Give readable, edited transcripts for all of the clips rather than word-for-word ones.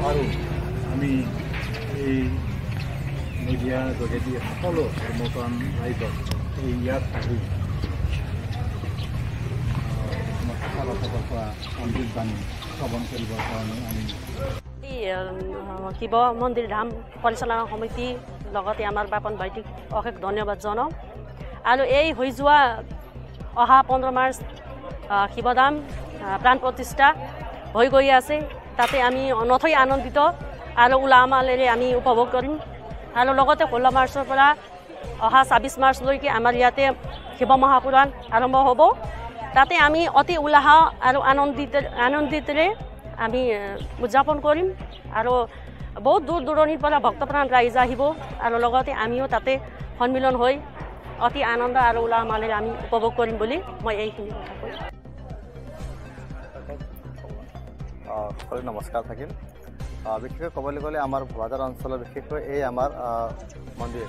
আৰু আমি এই মিডিয়াৰ যোগেদি সকলো ধৰ্মপ্ৰাণ ৰাইজক এই ইয়াত আহি অমৃত বাণী শ্ৰৱণ কৰিবৰ কাৰণে আমি শিৱ মন্দিৰ ধাম পৰিচালনা সমিতি লগতে আমাৰ বাপন ভাইটিক অশেষ ধন্যবাদ জনাওঁ আৰু এই হৈ যোৱা অহা 15 মাৰ্চ শিৱধাম প্ৰাণ প্ৰতিষ্ঠা হৈ গৈ আছে তাতে আমি নথৈ আনন্দিত আৰু উলাহ মালেৰে আমি উপভোগ কৰিম আৰু লগতে 16 মাৰ্চৰ পৰা অহা 26 মাৰ্চলৈকে আমাৰ ইয়াতে শিৱ মহাপুৰাণ আৰম্ভ হ'ব তাতে আমি অতি উলাহ আৰু আনন্দিতেৰে আমি উদযাপন কৰিম আৰু বহুত দূৰ দূৰণিৰ পৰা ভক্তপ্ৰাণ ৰাইজ আহিব আৰু লগতে আমিও তাতে সন্মিলন হৈ অতি আনন্দ আৰু উলাহ মালেৰে আমি উপভোগ কৰিম বুলি মই এইখিনি কথা কৈছোঁ। সকলোকে নমস্কাৰ থাকিল বিশেষকৈ ক'বলৈ গ'লে আমাৰ ভোলাজাৰ অঞ্চলৰ বিশেষকৈ এই আমাৰ মন্দিৰ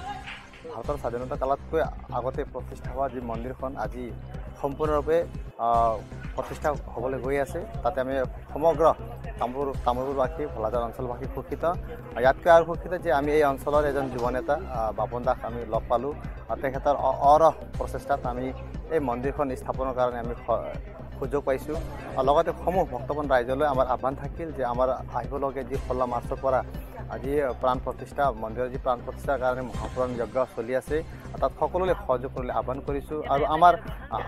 ভাৰতৰ স্বাধীনতা কালতকৈ আগতে প্ৰতিষ্ঠা হোৱা যি মন্দিৰখন আজি সম্পূৰ্ণৰূপে প্ৰতিষ্ঠা হ'বলৈ গৈ আছে তাতে আমি সমগ্ৰ তামোলপুৰবাসী ভোলাজাৰ অঞ্চলবাসী সুখিত ইয়াতকৈ আৰু সুখিত যে আমি এই অঞ্চলৰ এজন যুৱ নেতা বাপন দাক আমি লগ পালোঁ তেখেতৰ অৰহ প্ৰচেষ্টাত আমি এই মন্দিৰখন স্থাপনৰ কাৰণে আমি সুযোগ পাইছোঁ লগতে সমূহ ভক্তপ্ৰাণ ৰাইজলৈ আমাৰ আহ্বান থাকিল যে আমাৰ আহিবলগীয়া যি 16 মাৰ্চৰ পৰা আজি প্ৰাণ প্ৰতিষ্ঠা মন্দিৰৰ যি প্ৰাণ প্ৰতিষ্ঠাৰ কাৰণে মহাপুৰাণ যজ্ঞ চলি আছে তাত সকলোলৈ সহযোগ কৰিবলৈ আহ্বান কৰিছোঁ আৰু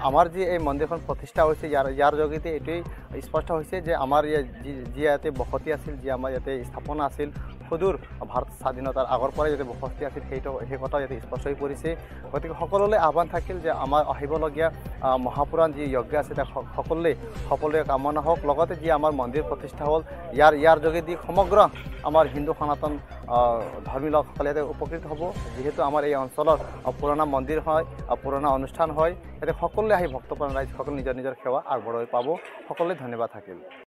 আমাৰ যি এই মন্দিৰখন প্ৰতিষ্ঠা হৈছে ইয়াৰ যোগেদি এইটোৱেই স্পষ্ট হৈছে যে আমাৰ যি ইয়াতে বসতি আছিল যি আমাৰ ইয়াতে স্থাপনা আছিল সুদূৰ ভাৰত স্বাধীনতাৰ আগৰ পৰাই যাতে বসতি আছিল সেই কথা ইয়াতে স্পষ্ট হৈ পৰিছে গতিকে সকলোলৈ আহ্বান থাকিল যে আমাৰ আহিবলগীয়া মহাপুৰাণ যি যজ্ঞ আছে তাক সকলোৱে কামনা হওক লগতে যি আমাৰ মন্দিৰ প্ৰতিষ্ঠা হ'ল ইয়াৰ যোগেদি সমগ্ৰ আমাৰ হিন্দু সনাতন ধৰ্মী লোকসকলে ইয়াতে উপকৃত হ'ব যিহেতু আমাৰ এই অঞ্চলৰ পুৰণা মন্দিৰ হয় পুৰণা অনুষ্ঠান হয় ইয়াতে সকলোৱে আহি ভক্তপ্ৰাণ ৰাইজ সকলোৱে নিজৰ সেৱা আগবঢ়াই পাব সকলোৱে ধন্যবাদ থাকিল।